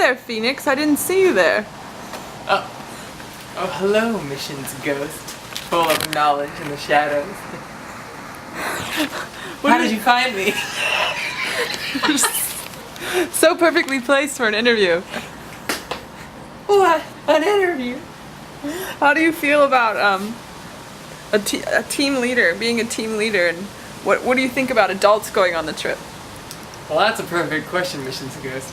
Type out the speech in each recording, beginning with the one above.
there, Phoenix. I didn't see you there. Oh, hello, missions ghost, full of knowledge in the shadows. How did you find me? So perfectly placed for an interview. What? An interview? How do you feel about a team leader, being a team leader, and what do you think about adults going on the trip? Well, that's a perfect question, missions ghost.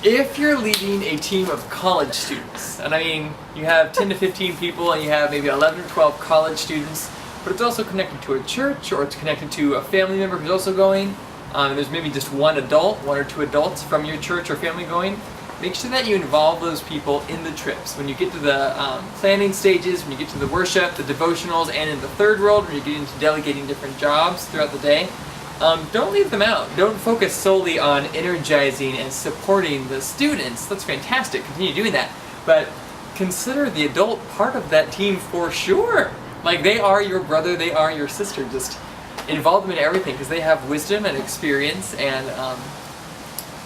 If you're leading a team of college students, and I mean, you have 10 to 15 people and you have maybe 11 or 12 college students, but it's also connected to a church or it's connected to a family member who's also going, and there's maybe just one or two adults from your church or family going, make sure that you involve those people in the trips. When you get to the planning stages, when you get to the worship, the devotionals, and in the third world, when you get into delegating different jobs throughout the day, don't leave them out. Don't focus solely on energizing and supporting the students. That's fantastic. Continue doing that. But consider the adult part of that team for sure. Like, they are your brother, they are your sister. Just involve them in everything because they have wisdom and experience and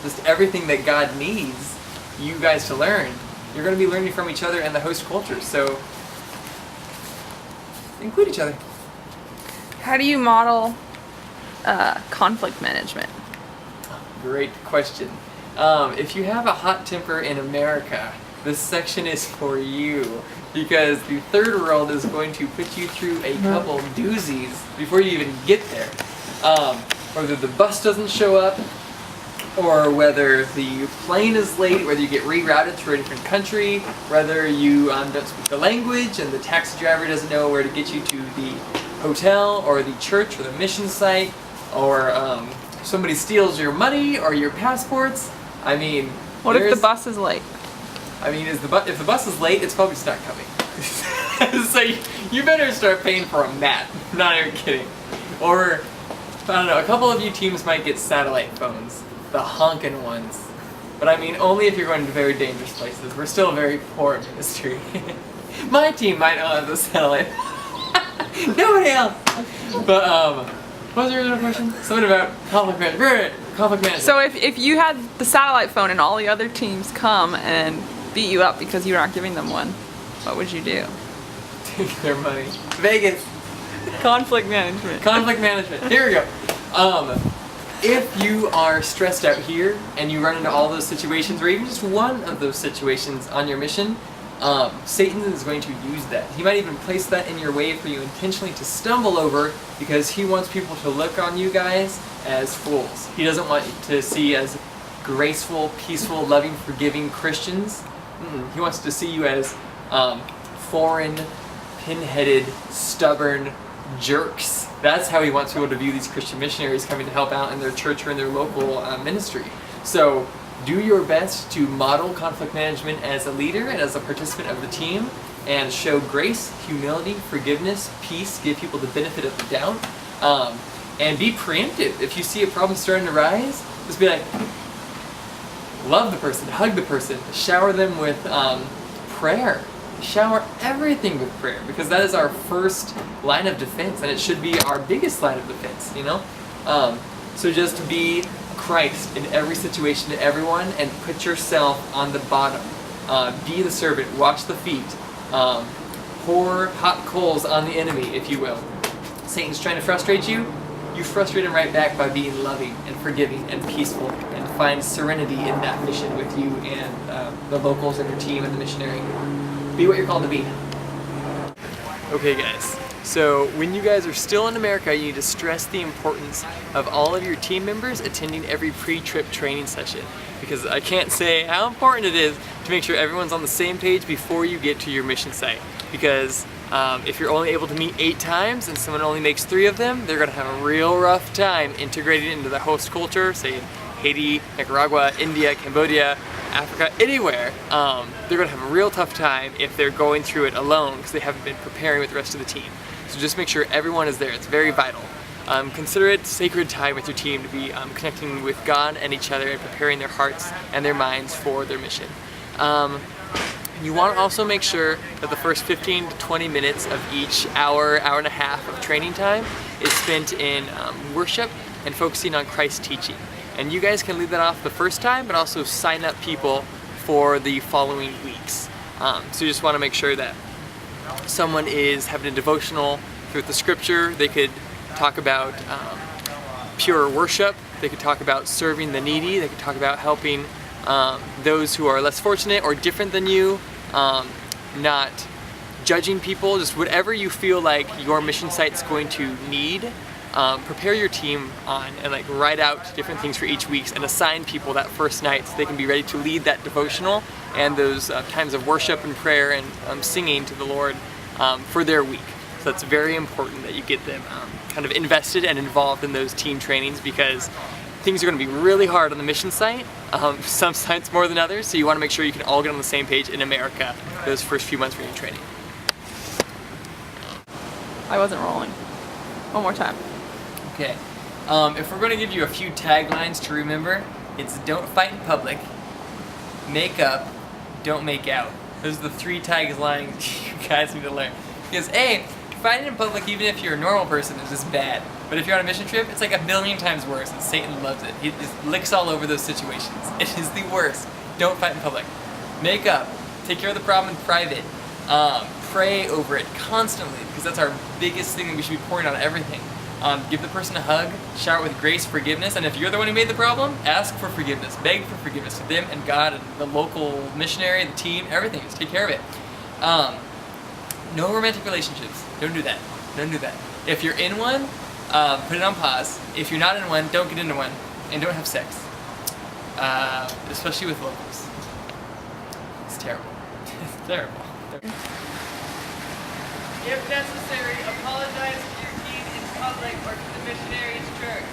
just everything that God needs you guys to learn. You're going to be learning from each other and the host culture. So include each other. How do you model conflict management? Great question. If you have a hot temper in America, this section is for you because the third world is going to put you through a couple doozies before you even get there. Whether the bus doesn't show up, or whether the plane is late, whether you get rerouted to a different country, whether you don't speak the language and the taxi driver doesn't know where to get you to the hotel or the church or the mission site, or somebody steals your money or your passports. I mean, what if the bus is late? I mean, if the bus is late, it's probably just not coming. So you better start paying for a map. I'm not even kidding. Or, I don't know, a couple of you teams might get satellite phones. The honkin' ones. But I mean, only if you're going to very dangerous places. We're still a very poor ministry. My team might not have the satellite. Nobody else. But, what was your other question? Something about conflict management. So if you had the satellite phone and all the other teams come and beat you up because you aren't giving them one, what would you do? Take their money. Vegas. Conflict management. Conflict management. Here we go. If you are stressed out here and you run into all those situations, or even just one of those situations on your mission, Satan is going to use that. He might even place that in your way for you intentionally to stumble over because he wants people to look on you guys as fools. He doesn't want you to see as graceful, peaceful, loving, forgiving Christians. He wants to see you as foreign, pin-headed, stubborn jerks. That's how he wants people to view these Christian missionaries coming to help out in their church or in their local ministry. So do your best to model conflict management as a leader and as a participant of the team, and show grace, humility, forgiveness, peace, give people the benefit of the doubt, and be preemptive. If you see a problem starting to rise, just be like, love the person, hug the person, shower them with prayer. Shower everything with prayer, because that is our first line of defense, and it should be our biggest line of defense, you know? So just be Christ in every situation to everyone, and put yourself on the bottom. Be the servant, wash the feet, pour hot coals on the enemy, if you will. Satan's trying to frustrate you, you frustrate him right back by being loving and forgiving and peaceful, and find serenity in that mission with you and the locals and your team and the missionary. Be what you're called to be. Okay guys, so when you guys are still in America, you need to stress the importance of all of your team members attending every pre-trip training session, because I can't say how important it is to make sure everyone's on the same page before you get to your mission site. Because if you're only able to meet 8 times and someone only makes 3 of them, they're gonna have a real rough time integrating into the host culture, say in Haiti, Nicaragua, India, Cambodia, Africa, anywhere. They're going to have a real tough time if they're going through it alone because they haven't been preparing with the rest of the team. So just make sure everyone is there. It's very vital. Consider it sacred time with your team to be connecting with God and each other and preparing their hearts and their minds for their mission. You want to also make sure that the first 15 to 20 minutes of each hour, hour and a half of training time is spent in worship and focusing on Christ's teaching. And you guys can lead that off the first time, but also sign up people for the following weeks. So you just want to make sure that someone is having a devotional through the scripture. They could talk about pure worship. They could talk about serving the needy. They could talk about helping those who are less fortunate or different than you, not judging people, just whatever you feel like your mission site's going to need. Prepare your team on and like write out different things for each week and assign people that first night so they can be ready to lead that devotional and those times of worship and prayer and singing to the Lord for their week. So it's very important that you get them kind of invested and involved in those team trainings, because things are going to be really hard on the mission site, some sites more than others, so you want to make sure you can all get on the same page in America those first few months when you're training. I wasn't rolling. One more time. Okay. If we're going to give you a few taglines to remember, it's don't fight in public, make up, don't make out. Those are the 3 taglines you guys need to learn. Because A, fighting in public, even if you're a normal person, is just bad. But if you're on a mission trip, it's like a million times worse, and Satan loves it. He just licks all over those situations. It is the worst. Don't fight in public. Make up. Take care of the problem in private. Pray over it constantly, because that's our biggest thing that we should be pouring on everything. Give the person a hug, shower with grace, forgiveness, and if you're the one who made the problem, ask for forgiveness. Beg for forgiveness to them and God and the local missionary, the team, everything. Just take care of it. No romantic relationships. Don't do that. Don't do that. If you're in one, put it on pause. If you're not in one, don't get into one. And don't have sex. Especially with locals. It's terrible. It's terrible. If necessary, apologize to your team in public or to the missionary's church.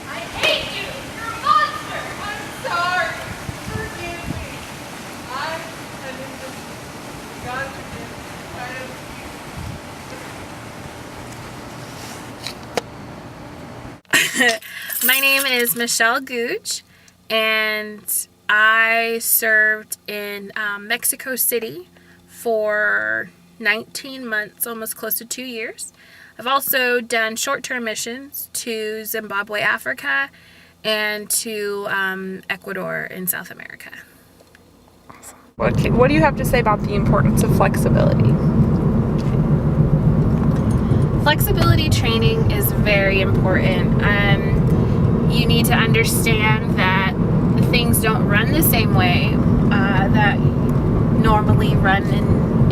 I hate you! You're a monster! I'm sorry! Forgive me! I am innocent. God forgive me. I am My name is Michelle Gooch, and I served in Mexico City for 19 months, almost close to 2 years. I've also done short-term missions to Zimbabwe, Africa, and to Ecuador in South America. What do you have to say about the importance of flexibility? Flexibility training is very important. You need to understand that things don't run the same way that normally run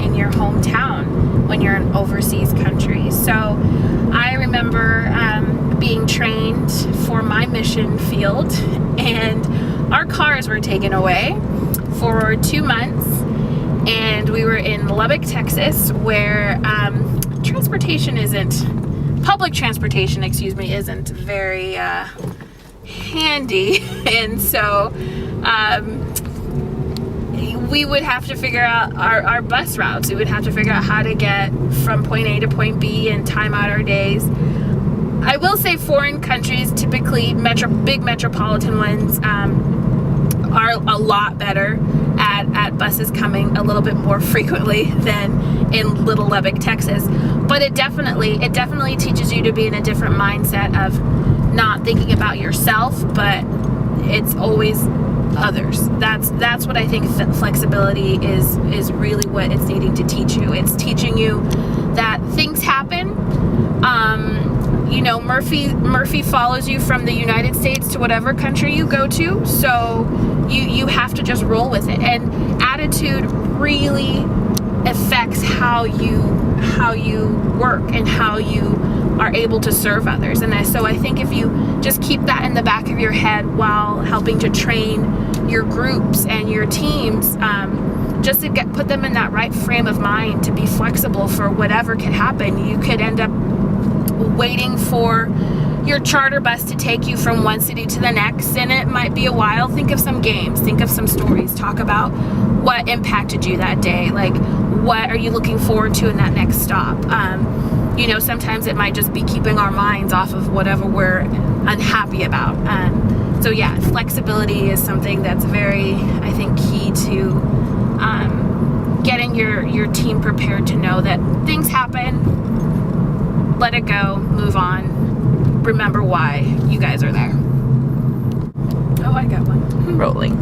in your hometown when you're in overseas country. So I remember being trained for my mission field, and our cars were taken away for 2 months, and we were in Lubbock, Texas, where public transportation, isn't very handy, and so we would have to figure out our bus routes. We would have to figure out how to get from point A to point B and time out our days. I will say foreign countries, typically big metropolitan ones, are a lot better at buses coming a little bit more frequently than in Little Lubbock, Texas. But it definitely teaches you to be in a different mindset of not thinking about yourself, but it's always others. That's what I think flexibility is really what it's needing to teach you. It's teaching you that things happen. Murphy follows you from the United States to whatever country you go to, so you have to just roll with it. And attitude really affects how you work and how you are able to serve others. And so I think if you just keep that in the back of your head while helping to train your groups and your teams, just to put them in that right frame of mind to be flexible for whatever could happen. You could end up waiting for your charter bus to take you from one city to the next, and it might be a while. Think of some games, think of some stories, talk about what impacted you that day, like what are you looking forward to in that next stop. Sometimes it might just be keeping our minds off of whatever we're unhappy about. So yeah, flexibility is something that's very, I think, key to getting your team prepared to know that things happen, let it go, move on, remember why you guys are there. Oh, I got one. Rolling.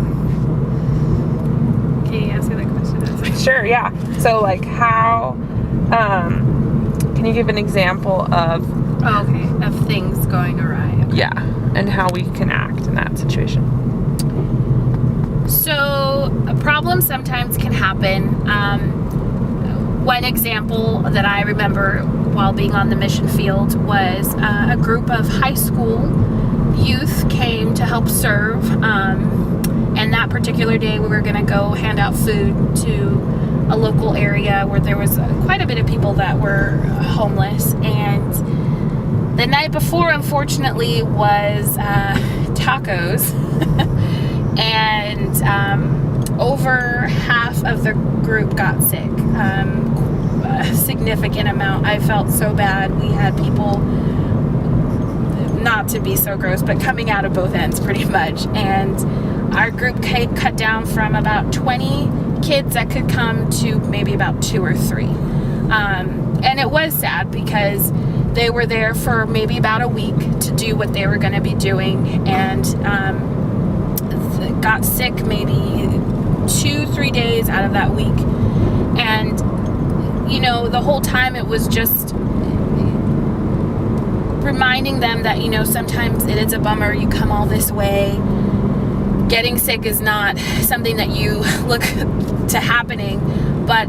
Can you answer that question? Sure, yeah. So, like, how, can you give an example of, Oh, okay. Of things going awry. Okay. yeah, and how we can act in that situation? So, a problem sometimes can happen. One example that I remember while being on the mission field was a group of high school youth came to help serve. And that particular day, we were going to go hand out food to a local area where there was quite a bit of people that were homeless. And the night before, unfortunately, was tacos. And over half of the group got sick. A significant amount. I felt so bad. We had people, not to be so gross, but coming out of both ends pretty much. And our group cut down from about 20 kids that could come to maybe about 2 or 3. And it was sad because they were there for maybe about a week to do what they were going to be doing, and got sick maybe 2-3 days out of that week. And you know, the whole time it was just reminding them that, you know, sometimes it is a bummer you come all this way. Getting sick is not something that you look to happening, but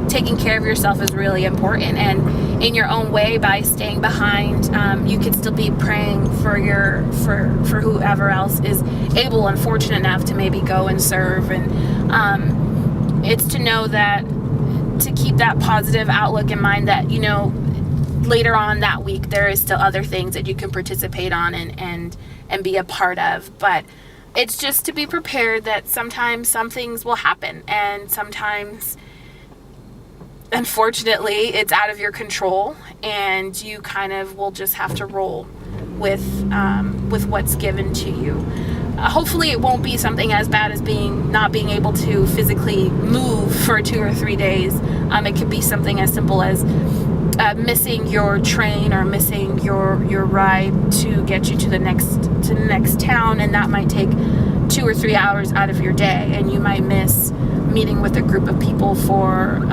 taking care of yourself is really important. And in your own way, by staying behind, you could still be praying for for whoever else is able and fortunate enough to maybe go and serve. And it's to know that, to keep that positive outlook in mind, that, you know, later on that week there is still other things that you can participate on and be a part of. But it's just to be prepared that sometimes some things will happen, and sometimes, unfortunately, it's out of your control, and you kind of will just have to roll with what's given to you. Hopefully it won't be something as bad as not being able to physically move for 2 or 3 days. It could be something as simple as missing your train or missing your ride to get you to the next town, and that might take 2 or 3 hours out of your day, and you might miss meeting with a group of people for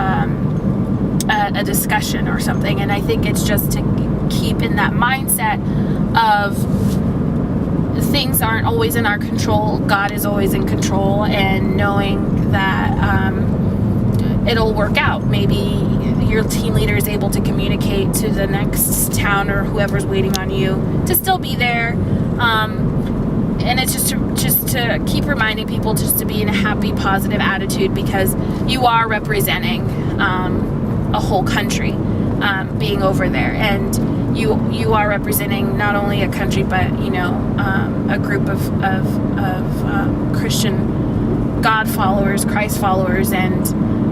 a discussion or something. And I think it's just to keep in that mindset of things aren't always in our control. God is always in control, and knowing that it'll work out. Maybe your team leader is able to communicate to the next town or whoever's waiting on you to still be there. And it's just to keep reminding people just to be in a happy, positive attitude, because you are representing a whole country being over there, and you are representing not only a country, but, you know, a group of Christian God followers, Christ followers. And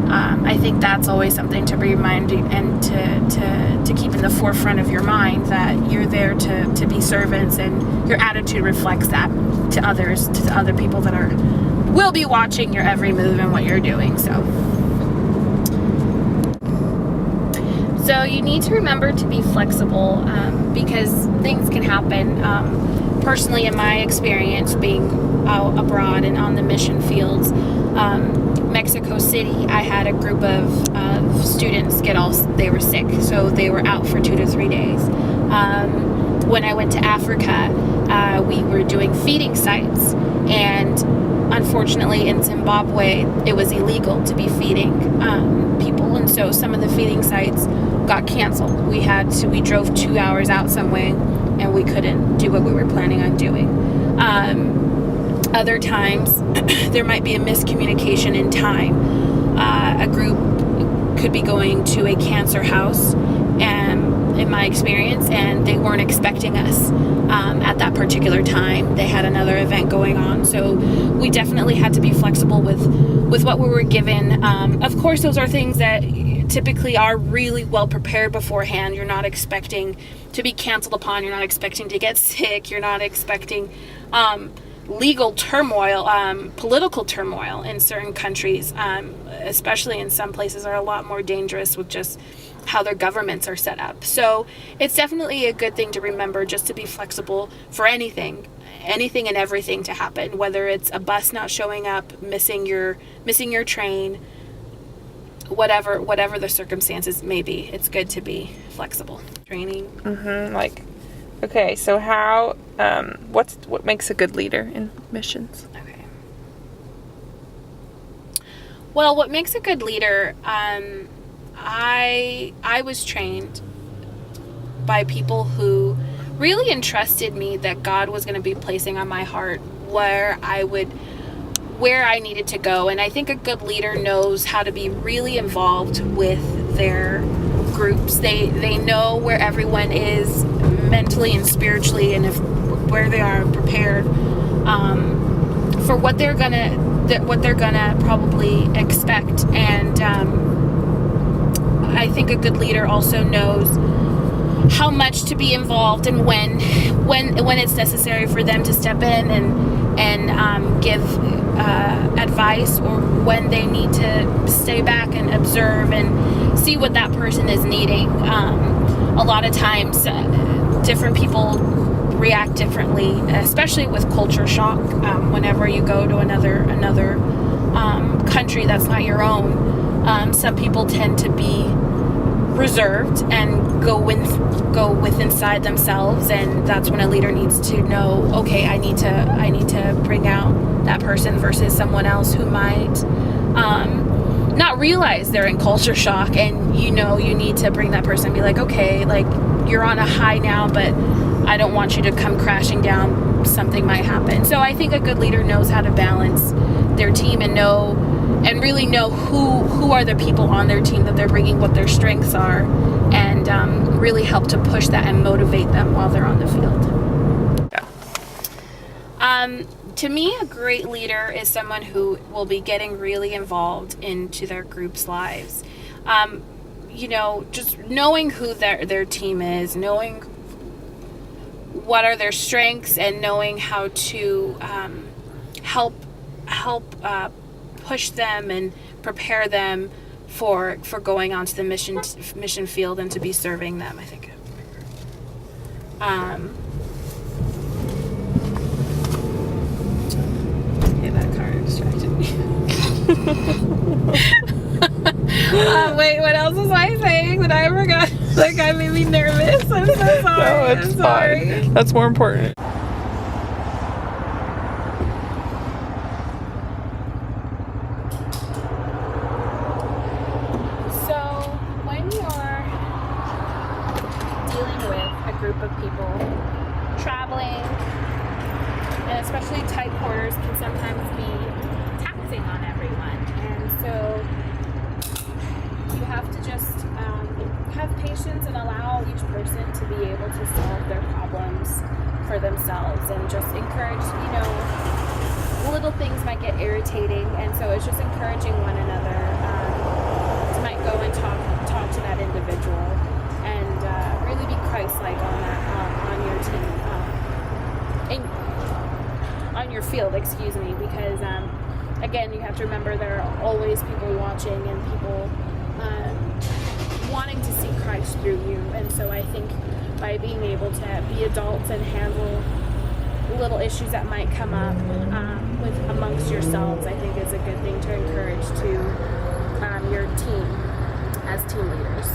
I think that's always something to be reminded and to keep in the forefront of your mind, that you're there to be servants, and your attitude reflects that to others, to the other people that will be watching your every move and what you're doing. So you need to remember to be flexible, because things can happen. Personally, in my experience being out abroad and on the mission fields, Mexico City, I had a group of students they were sick, so they were out for 2 to 3 days. When I went to Africa, we were doing feeding sites, and unfortunately in Zimbabwe it was illegal to be feeding people, and so some of the feeding sites got canceled. We drove 2 hours out some way, and we couldn't do what we were planning on doing. Other times there might be a miscommunication in time. A group could be going to a cancer house, and in my experience, and they weren't expecting us at that particular time. They had another event going on, so we definitely had to be flexible with what we were given. Of course, those are things that typically are really well prepared beforehand. You're not expecting to be canceled upon. You're not expecting to get sick. You're not expecting legal turmoil, political turmoil in certain countries, especially in some places, are a lot more dangerous with just how their governments are set up. So it's definitely a good thing to remember, just to be flexible for anything and everything to happen, whether it's a bus not showing up, missing your train, whatever the circumstances may be. It's good to be flexible. Training. Like, okay, so how, what makes a good leader in missions? Okay. Well, what makes a good leader, I was trained by people who really entrusted me that God was going to be placing on my heart where I needed to go. And I think a good leader knows how to be really involved with their groups. They know where everyone is mentally and spiritually, and where they are prepared for what they're gonna probably expect. And I think a good leader also knows how much to be involved, and when it's necessary for them to step in and give advice, or when they need to stay back and observe and see what that person is needing. A lot of times, different people react differently, especially with culture shock. Whenever you go to another country that's not your own, some people tend to be reserved and go with inside themselves, and that's when a leader needs to know, okay, I need to bring out that person versus someone else who might not realize they're in culture shock, and you need to bring that person and be like, okay, like, you're on a high now, but I don't want you to come crashing down. Something might happen. So I think a good leader knows how to balance their team and really know who are the people on their team that they're bringing, what their strengths are, and really help to push that and motivate them while they're on the field. Yeah. To me, a great leader is someone who will be getting really involved into their group's lives. Just knowing who their team is, knowing what are their strengths, and knowing how to help push them and prepare them for going onto the mission field and to be serving them. I think. Okay, that car distracted me. Wait, what else was I saying that I forgot? Like, I made me nervous. I'm so sorry. No, it's I'm sorry. fine. That's more important. So, when you're dealing with a group of people, traveling, and especially tight quarters, can sometimes be taxing on everyone. And so, you have to just have patience and allow each person to be able to solve their problems for themselves, and just encourage, little things might get irritating, and so it's just encouraging one another to might go and talk to that individual, and really be Christ-like on your team, on your field, because again, you have to remember there are always people watching and people wanting to see Christ through you. And so I think by being able to be adults and handle little issues that might come up with amongst yourselves, I think is a good thing to encourage to your team as team leaders.